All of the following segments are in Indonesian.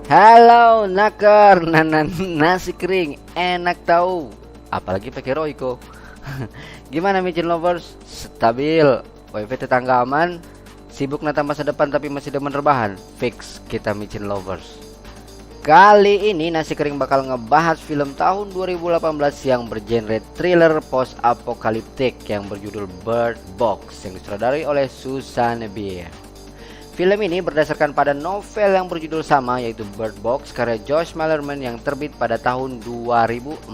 Halo Naker, nasi kering enak tahu, apalagi pakai Royco. Gimana micin lovers? Stabil, wifi tetangga aman, sibuk nata masa depan tapi masih demen rebahan. Fix kita micin lovers. Kali ini nasi kering bakal ngebahas film tahun 2018 yang bergenre thriller post apokaliptik yang berjudul Bird Box yang disutradarai oleh Susanne Bier. Film ini berdasarkan pada novel yang berjudul sama yaitu Bird Box karya Josh Malerman yang terbit pada tahun 2014.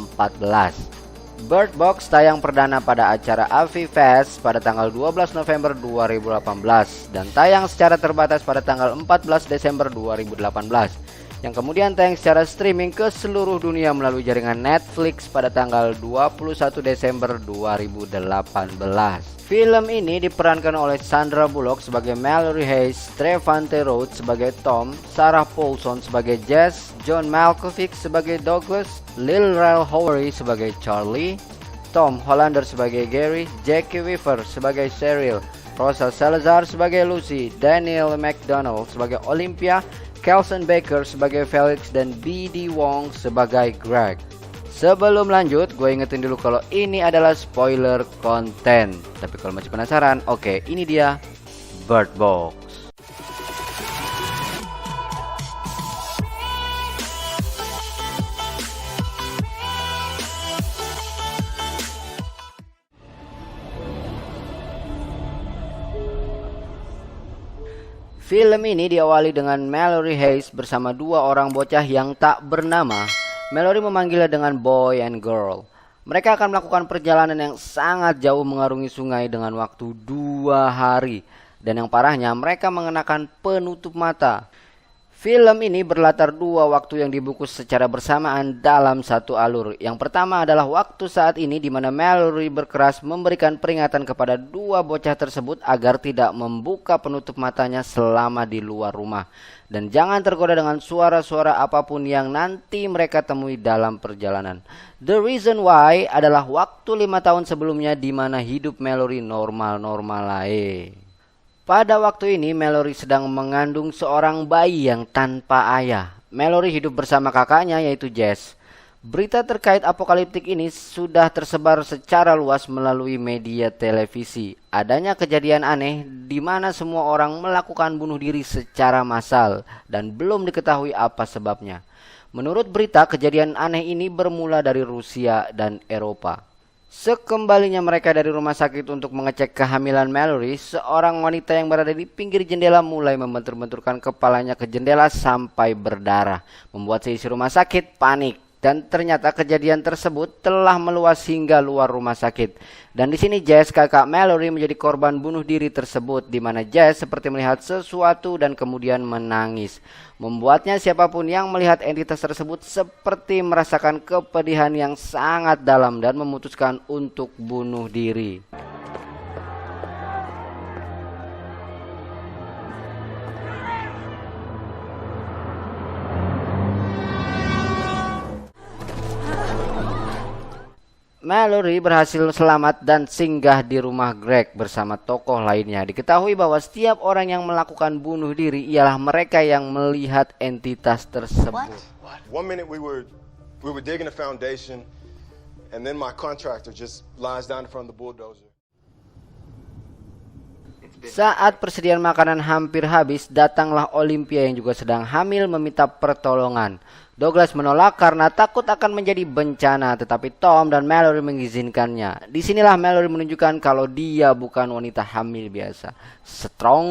Bird Box tayang perdana pada acara AVI Fest pada tanggal 12 November 2018 dan tayang secara terbatas pada tanggal 14 Desember 2018 yang kemudian tayang secara streaming ke seluruh dunia melalui jaringan Netflix pada tanggal 21 Desember 2018. Film ini diperankan oleh Sandra Bullock sebagai Mallory Hayes, Trevante Rhodes sebagai Tom, Sarah Paulson sebagai Jess, John Malkovich sebagai Douglas, Lil Rel Howery sebagai Charlie, Tom Hollander sebagai Gary, Jackie Weaver sebagai Cheryl, Rosa Salazar sebagai Lucy, Daniel McDonald sebagai Olympia, Kelson Baker sebagai Felix, dan B.D. Wong sebagai Greg. Sebelum lanjut, gue ingetin dulu kalau ini adalah spoiler konten. Tapi kalau masih penasaran, oke, ini dia Bird Box. Film ini diawali dengan Mallory Hayes bersama dua orang bocah yang tak bernama. Mallory memanggilnya dengan boy and girl. Mereka akan melakukan perjalanan yang sangat jauh mengarungi sungai dengan waktu 2 hari. Dan yang parahnya mereka mengenakan penutup mata. Film ini berlatar 2 waktu yang dibungkus secara bersamaan dalam satu alur. Yang pertama adalah waktu saat ini di mana Mallory berkeras memberikan peringatan kepada 2 bocah tersebut agar tidak membuka penutup matanya selama di luar rumah. Dan jangan tergoda dengan suara-suara apapun yang nanti mereka temui dalam perjalanan. The reason why adalah waktu 5 tahun sebelumnya di mana hidup Mallory normal-normal aja. Pada waktu ini Mallory sedang mengandung seorang bayi yang tanpa ayah. Mallory hidup bersama kakaknya yaitu Jess. Berita terkait apokaliptik ini sudah tersebar secara luas melalui media televisi. Adanya kejadian aneh di mana semua orang melakukan bunuh diri secara massal dan belum diketahui apa sebabnya. Menurut berita, kejadian aneh ini bermula dari Rusia dan Eropa. Sekembalinya mereka dari rumah sakit untuk mengecek kehamilan Mallory, seorang wanita yang berada di pinggir jendela mulai membentur-benturkan kepalanya ke jendela sampai berdarah, membuat seisi rumah sakit panik. Dan ternyata kejadian tersebut telah meluas hingga luar rumah sakit. Dan di sini Jess, kakak Mallory, menjadi korban bunuh diri tersebut, di mana Jess seperti melihat sesuatu dan kemudian menangis. Membuatnya siapapun yang melihat entitas tersebut seperti merasakan kepedihan yang sangat dalam dan memutuskan untuk bunuh diri. Mallory berhasil selamat dan singgah di rumah Greg bersama tokoh lainnya. Diketahui bahwa setiap orang yang melakukan bunuh diri ialah mereka yang melihat entitas tersebut. One minute we were digging a foundation, and then my contractor just lies down in front of the bulldozer. Saat persediaan makanan hampir habis, datanglah Olympia yang juga sedang hamil meminta pertolongan. Douglas menolak karena takut akan menjadi bencana, tetapi Tom dan Mallory mengizinkannya. Disinilah Mallory menunjukkan kalau dia bukan wanita hamil biasa. Strong.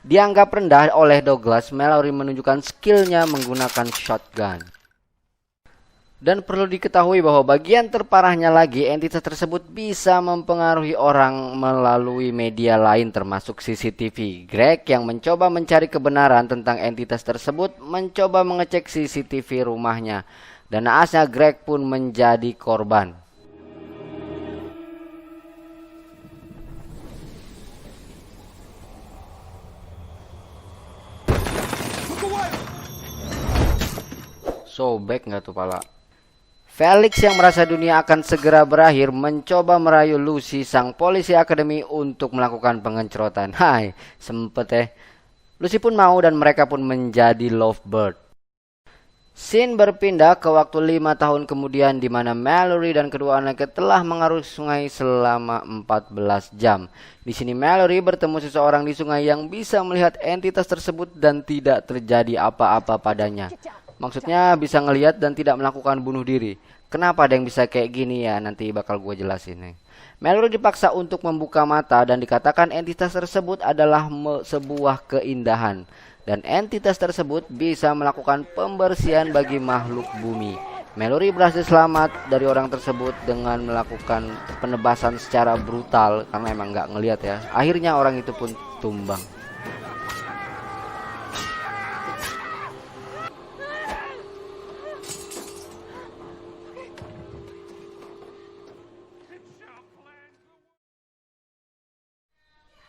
Dianggap rendah oleh Douglas, Mallory menunjukkan skillnya menggunakan shotgun. Dan perlu diketahui bahwa bagian terparahnya lagi, entitas tersebut bisa mempengaruhi orang melalui media lain termasuk CCTV. Greg yang mencoba mencari kebenaran tentang entitas tersebut mencoba mengecek CCTV rumahnya. Dan naasnya Greg pun menjadi korban. Sobek nggak tuh pala? Felix yang merasa dunia akan segera berakhir mencoba merayu Lucy, sang polisi akademi, untuk melakukan pengencrotan. Hai, sempet Lucy pun mau dan mereka pun menjadi lovebird. Scene berpindah ke waktu 5 tahun kemudian di mana Mallory dan kedua anaknya telah mengarungi sungai selama 14 jam. Di sini Mallory bertemu seseorang di sungai yang bisa melihat entitas tersebut dan tidak terjadi apa-apa padanya. Maksudnya bisa ngelihat dan tidak melakukan bunuh diri. Kenapa ada yang bisa kayak gini ya? Nanti bakal gue jelasin nih. Mallory dipaksa untuk membuka mata dan dikatakan entitas tersebut adalah sebuah keindahan. Dan entitas tersebut bisa melakukan pembersihan bagi makhluk bumi. Mallory berhasil selamat dari orang tersebut dengan melakukan penebasan secara brutal karena emang nggak ngelihat ya. Akhirnya orang itu pun tumbang.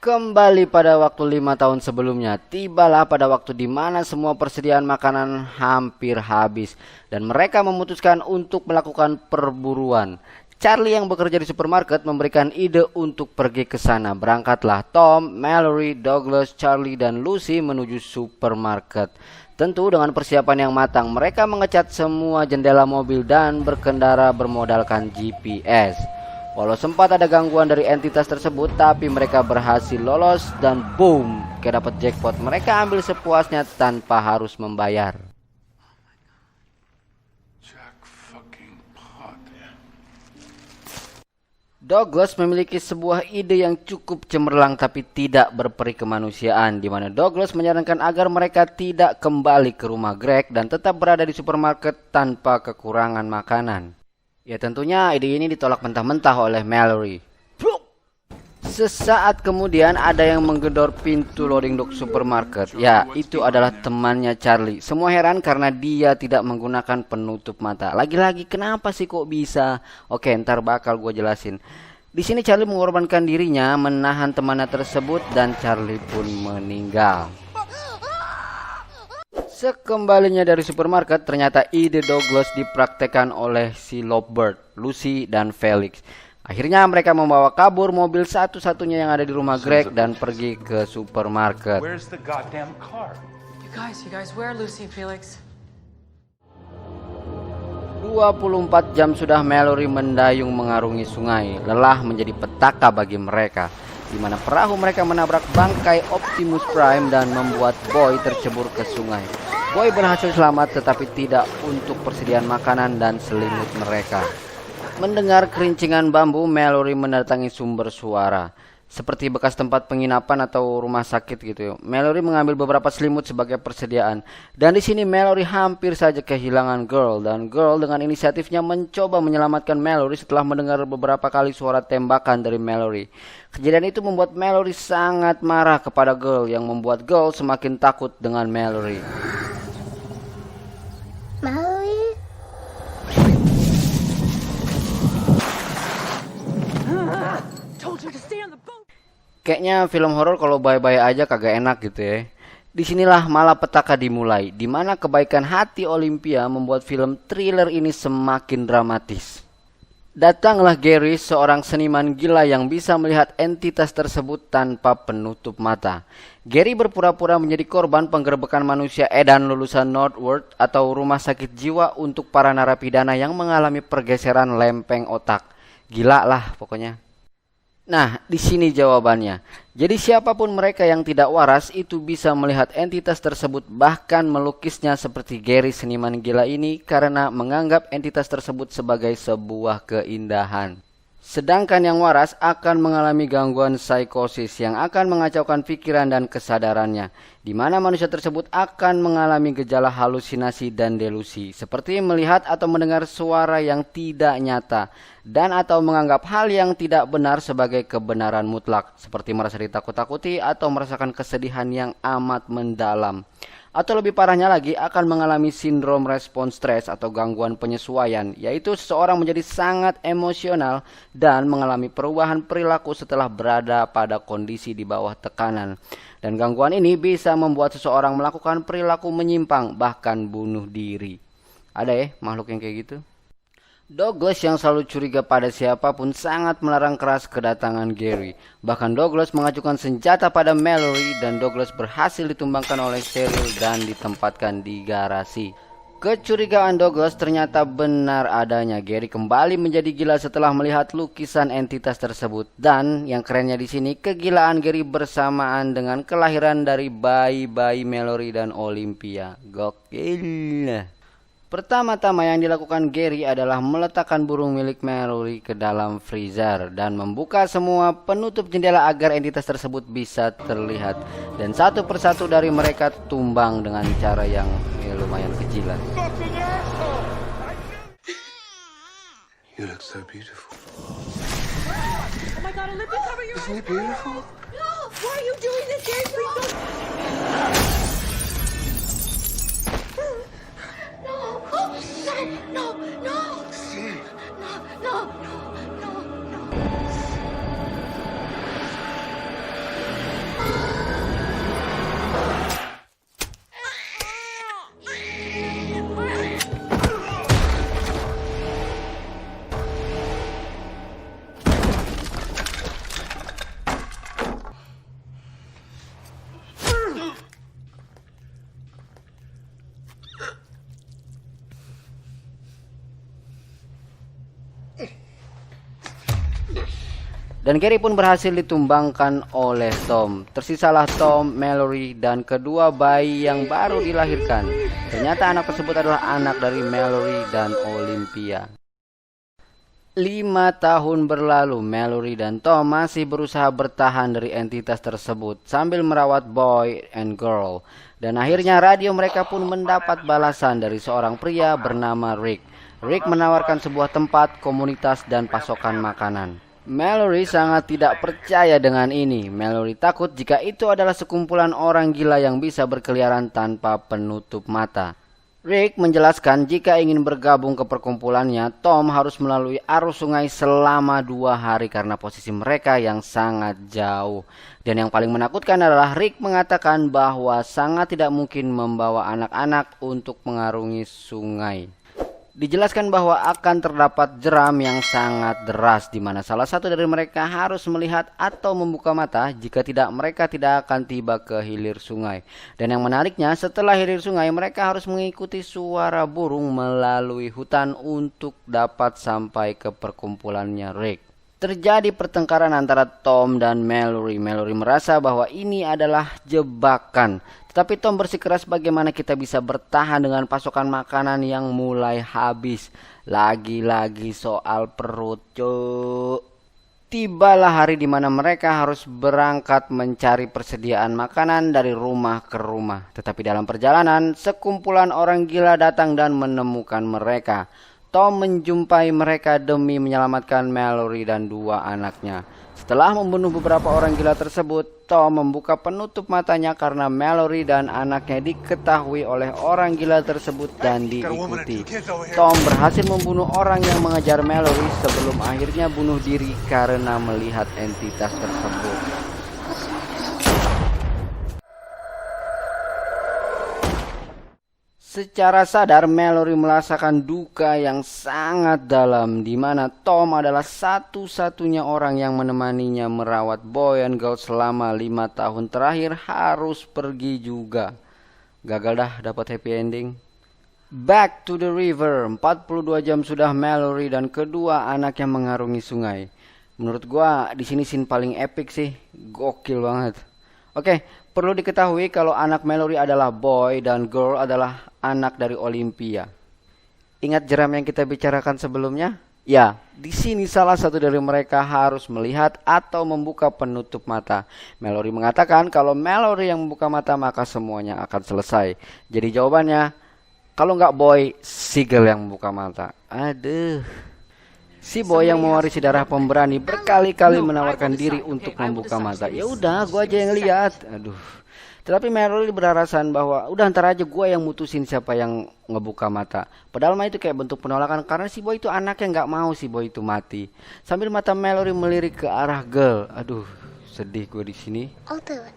Kembali pada waktu 5 tahun sebelumnya, tibalah pada waktu di mana semua persediaan makanan hampir habis dan mereka memutuskan untuk melakukan perburuan. Charlie yang bekerja di supermarket memberikan ide untuk pergi ke sana. Berangkatlah Tom, Mallory, Douglas, Charlie, dan Lucy menuju supermarket. Tentu dengan persiapan yang matang, mereka mengecat semua jendela mobil dan berkendara bermodalkan GPS. Walau sempat ada gangguan dari entitas tersebut, tapi mereka berhasil lolos dan boom, kayak dapat jackpot. Mereka ambil sepuasnya tanpa harus membayar. Douglas memiliki sebuah ide yang cukup cemerlang tapi tidak berperi kemanusiaan, di mana Douglas menyarankan agar mereka tidak kembali ke rumah Greg dan tetap berada di supermarket tanpa kekurangan makanan. Ya tentunya ide ini ditolak mentah-mentah oleh Mallory. Sesaat kemudian ada yang menggedor pintu loading dock supermarket. Ya, itu adalah temannya Charlie. Semua heran karena dia tidak menggunakan penutup mata. Lagi-lagi kenapa sih kok bisa? Oke, ntar bakal gue jelasin. Di sini Charlie mengorbankan dirinya menahan temannya tersebut dan Charlie pun meninggal. Sekembalinya dari supermarket, ternyata ide Douglas dipraktekkan oleh si Lovebird, Lucy, dan Felix. Akhirnya mereka membawa kabur mobil satu-satunya yang ada di rumah Greg dan pergi ke supermarket. Where's the goddamn car? You guys, where are Lucy and Felix? 24 jam sudah Mallory mendayung mengarungi sungai. Lelah menjadi petaka bagi mereka, di mana perahu mereka menabrak bangkai Optimus Prime dan membuat Boy tercebur ke sungai. Boy berhasil selamat tetapi tidak untuk persediaan makanan dan selimut mereka. Mendengar kerincingan bambu, Mallory mendatangi sumber suara. Seperti bekas tempat penginapan atau rumah sakit gitu. Mallory mengambil beberapa selimut sebagai persediaan. Dan di sini Mallory hampir saja kehilangan Girl. Dan Girl dengan inisiatifnya mencoba menyelamatkan Mallory setelah mendengar beberapa kali suara tembakan dari Mallory. Kejadian itu membuat Mallory sangat marah kepada Girl yang membuat Girl semakin takut dengan Mallory. Mallory? Kayaknya film horor kalau bye-bye aja kagak enak gitu ya. Disinilah malapetaka dimulai, di mana kebaikan hati Olympia membuat film thriller ini semakin dramatis. Datanglah Gary, seorang seniman gila yang bisa melihat entitas tersebut tanpa penutup mata. Gary berpura-pura menjadi korban penggerebekan manusia edan lulusan Northward atau rumah sakit jiwa untuk para narapidana yang mengalami pergeseran lempeng otak. Gila lah pokoknya. Nah, di sini jawabannya. Jadi siapapun mereka yang tidak waras itu bisa melihat entitas tersebut, bahkan melukisnya seperti Gary seniman gila ini karena menganggap entitas tersebut sebagai sebuah keindahan. Sedangkan yang waras akan mengalami gangguan psikosis yang akan mengacaukan pikiran dan kesadarannya, di mana manusia tersebut akan mengalami gejala halusinasi dan delusi, seperti melihat atau mendengar suara yang tidak nyata, dan atau menganggap hal yang tidak benar sebagai kebenaran mutlak, seperti merasa ditakut-takuti atau merasakan kesedihan yang amat mendalam. Atau lebih parahnya lagi akan mengalami sindrom respons stres atau gangguan penyesuaian, yaitu seseorang menjadi sangat emosional dan mengalami perubahan perilaku setelah berada pada kondisi di bawah tekanan. Dan gangguan ini bisa membuat seseorang melakukan perilaku menyimpang, bahkan bunuh diri. Ada ya makhluk yang kayak gitu? Douglas yang selalu curiga pada siapapun sangat melarang keras kedatangan Gary. Bahkan Douglas mengajukan senjata pada Mallory dan Douglas berhasil ditumbangkan oleh Cheryl dan ditempatkan di garasi. Kecurigaan Douglas ternyata benar adanya. Gary kembali menjadi gila setelah melihat lukisan entitas tersebut. Dan yang kerennya di sini, kegilaan Gary bersamaan dengan kelahiran dari bayi-bayi Mallory dan Olympia. Gokil. Pertama-tama yang dilakukan Gary adalah meletakkan burung milik Mallory ke dalam freezer dan membuka semua penutup jendela agar entitas tersebut bisa terlihat. Dan satu persatu dari mereka tumbang dengan cara yang lumayan kejilan. You look so beautiful. Oh my God, Olympia, cover your eyes. Isn't it beautiful? No, why are you doing this? Seriously, don't. No, oh, no, no, no, no, no. Dan Gary pun berhasil ditumbangkan oleh Tom. Tersisalah Tom, Mallory, dan kedua bayi yang baru dilahirkan. Ternyata anak tersebut adalah anak dari Mallory dan Olympia. 5 tahun berlalu, Mallory dan Tom masih berusaha bertahan dari entitas tersebut sambil merawat boy and girl. Dan akhirnya radio mereka pun mendapat balasan dari seorang pria bernama Rick. Rick menawarkan sebuah tempat, komunitas, dan pasokan makanan. Mallory sangat tidak percaya dengan ini. Mallory takut jika itu adalah sekumpulan orang gila yang bisa berkeliaran tanpa penutup mata. Rick menjelaskan jika ingin bergabung ke perkumpulannya, Tom harus melalui arus sungai selama 2 hari karena posisi mereka yang sangat jauh. Dan yang paling menakutkan adalah Rick mengatakan bahwa sangat tidak mungkin membawa anak-anak untuk mengarungi sungai. Dijelaskan bahwa akan terdapat jeram yang sangat deras di mana salah satu dari mereka harus melihat atau membuka mata, jika tidak mereka tidak akan tiba ke hilir sungai. Dan yang menariknya, setelah hilir sungai mereka harus mengikuti suara burung melalui hutan untuk dapat sampai ke perkumpulannya Rick. Terjadi pertengkaran antara Tom dan Mallory. Mallory merasa bahwa ini adalah jebakan. Tetapi Tom bersikeras bagaimana kita bisa bertahan dengan pasokan makanan yang mulai habis. Lagi-lagi soal perut, cuk. Tibalah hari di mana mereka harus berangkat mencari persediaan makanan dari rumah ke rumah. Tetapi dalam perjalanan, sekumpulan orang gila datang dan menemukan mereka. Tom menjumpai mereka demi menyelamatkan Mallory dan 2 anaknya. Setelah membunuh beberapa orang gila tersebut, Tom membuka penutup matanya karena Mallory dan anaknya diketahui oleh orang gila tersebut dan diikuti. Tom berhasil membunuh orang yang mengejar Mallory sebelum akhirnya bunuh diri karena melihat entitas tersebut. Secara sadar, Mallory merasakan duka yang sangat dalam, di mana Tom adalah satu-satunya orang yang menemaninya merawat boy and girl selama 5 tahun terakhir harus pergi juga. Gagal dah dapat happy ending. Back to the river. 42 jam sudah Mallory dan kedua anaknya mengarungi sungai. Menurut gua di sini scene paling epic sih. Gokil banget. Oke, perlu diketahui kalau anak Mallory adalah boy dan girl adalah anak dari Olympia. Ingat jeram yang kita bicarakan sebelumnya? Ya, di sini salah satu dari mereka harus melihat atau membuka penutup mata. Mallory mengatakan kalau Mallory yang membuka mata maka semuanya akan selesai. Jadi jawabannya, kalau nggak boy, si girl yang membuka mata. Aduh. Si boy yang mewarisi darah pemberani berkali-kali menawarkan diri untuk membuka mata. Ya udah, gua aja yang lihat. Aduh. Tetapi Mallory beralasan bahwa udah ntar aja gua yang mutusin siapa yang ngebuka mata. Padahal mah itu kayak bentuk penolakan karena si boy itu anaknya nggak mau si boy itu mati. Sambil mata Mallory melirik ke arah girl. Aduh, sedih gua di sini. I'll do it.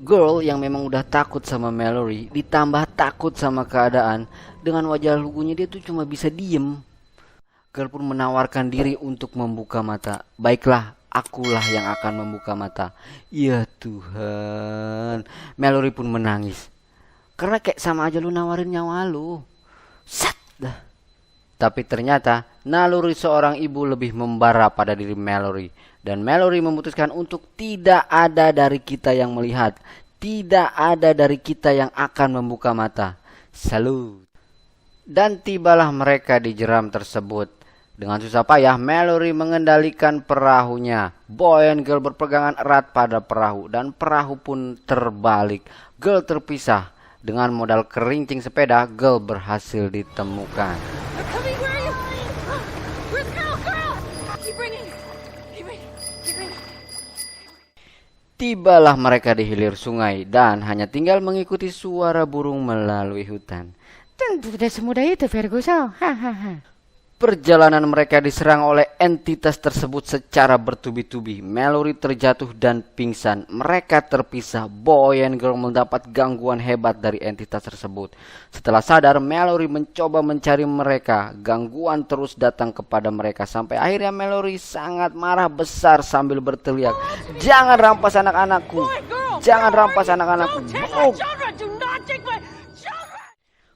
Girl yang memang udah takut sama Mallory ditambah takut sama keadaan, dengan wajah lugunya dia tuh cuma bisa diem. Girl pun menawarkan diri untuk membuka mata. Baiklah, akulah yang akan membuka mata. Ya Tuhan. Mallory pun menangis. Karena kayak sama aja lu nawarin nyawa lu. Sat dah. Tapi ternyata naluri seorang ibu lebih membara pada diri Mallory. Dan Mallory memutuskan untuk tidak ada dari kita yang melihat. Tidak ada dari kita yang akan membuka mata. Salut. Dan tibalah mereka di jeram tersebut. Dengan susah payah Mallory mengendalikan perahunya. Boy and girl berpegangan erat pada perahu. Dan perahu pun terbalik. Girl terpisah. Dengan modal kerincing sepeda, girl berhasil ditemukan. They're coming. Where are you? Where's girl? Girl! Keep ringing. Keep ringing. Keep ringing. Tibalah mereka di hilir sungai dan hanya tinggal mengikuti suara burung melalui hutan. Tentu tidak semudah itu, Ferguson. Hahaha. Perjalanan mereka diserang oleh entitas tersebut secara bertubi-tubi. Mallory terjatuh dan pingsan. Mereka terpisah. Boy and girl mendapat gangguan hebat dari entitas tersebut. Setelah sadar, Mallory mencoba mencari mereka. Gangguan terus datang kepada mereka. Sampai akhirnya Mallory sangat marah besar sambil berteriak, "Jangan rampas anak-anakku! Jangan rampas anak-anakku! Oh!" Children, do not take my children!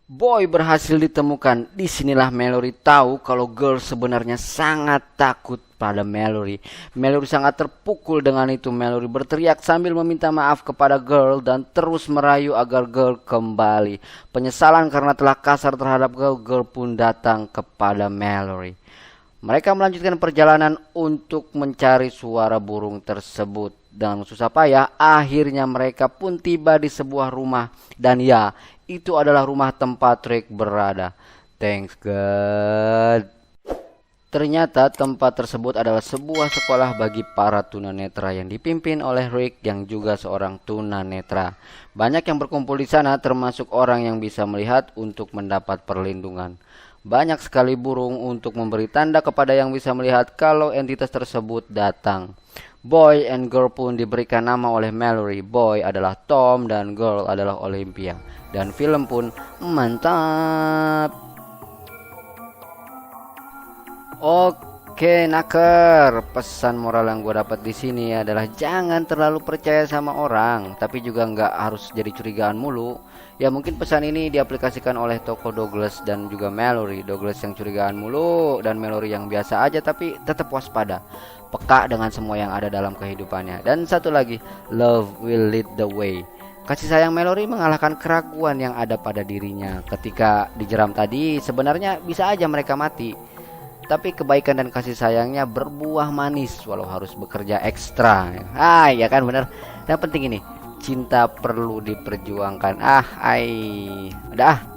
Boy berhasil ditemukan. Disinilah Mallory tahu kalau girl sebenarnya sangat takut pada Mallory. Mallory sangat terpukul dengan itu. Mallory berteriak sambil meminta maaf kepada girl dan terus merayu agar girl kembali. Penyesalan karena telah kasar terhadap girl, girl pun datang kepada Mallory. Mereka melanjutkan perjalanan untuk mencari suara burung tersebut. Dengan susah payah, akhirnya mereka pun tiba di sebuah rumah. Dan ya, itu adalah rumah tempat Rick berada. Thanks God. Ternyata tempat tersebut adalah sebuah sekolah bagi para tunanetra yang dipimpin oleh Rick yang juga seorang tunanetra. Banyak yang berkumpul di sana termasuk orang yang bisa melihat untuk mendapat perlindungan. Banyak sekali burung untuk memberi tanda kepada yang bisa melihat kalau entitas tersebut datang. Boy and girl pun diberikan nama oleh Mallory. Boy adalah Tom dan girl adalah Olympia. Dan film pun mantap. Oke, naker. Pesan moral yang gue dapat di sini adalah jangan terlalu percaya sama orang, tapi juga nggak harus jadi curigaan mulu. Ya mungkin pesan ini diaplikasikan oleh tokoh Douglas dan juga Mallory. Douglas yang curigaan mulu dan Mallory yang biasa aja tapi tetap waspada. Peka dengan semua yang ada dalam kehidupannya. Dan satu lagi, love will lead the way. Kasih sayang Mallory mengalahkan keraguan yang ada pada dirinya. Ketika dijeram tadi sebenarnya bisa aja mereka mati. Tapi kebaikan dan kasih sayangnya berbuah manis walau harus bekerja ekstra. Ya kan bener. Yang penting ini, cinta perlu diperjuangkan. Udah.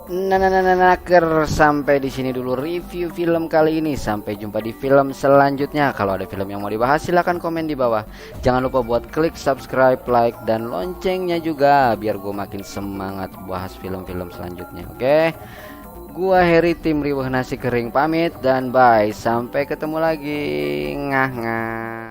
Naker, sampai di sini dulu review film kali ini. Sampai jumpa di film selanjutnya. Kalau ada film yang mau dibahas silahkan komen di bawah. Jangan lupa buat klik subscribe, like, dan loncengnya juga biar gue makin semangat bahas film-film selanjutnya. Oke? Gua Harry tim Riweuh Nasi Kering pamit dan bye. Sampai ketemu lagi. Ngah.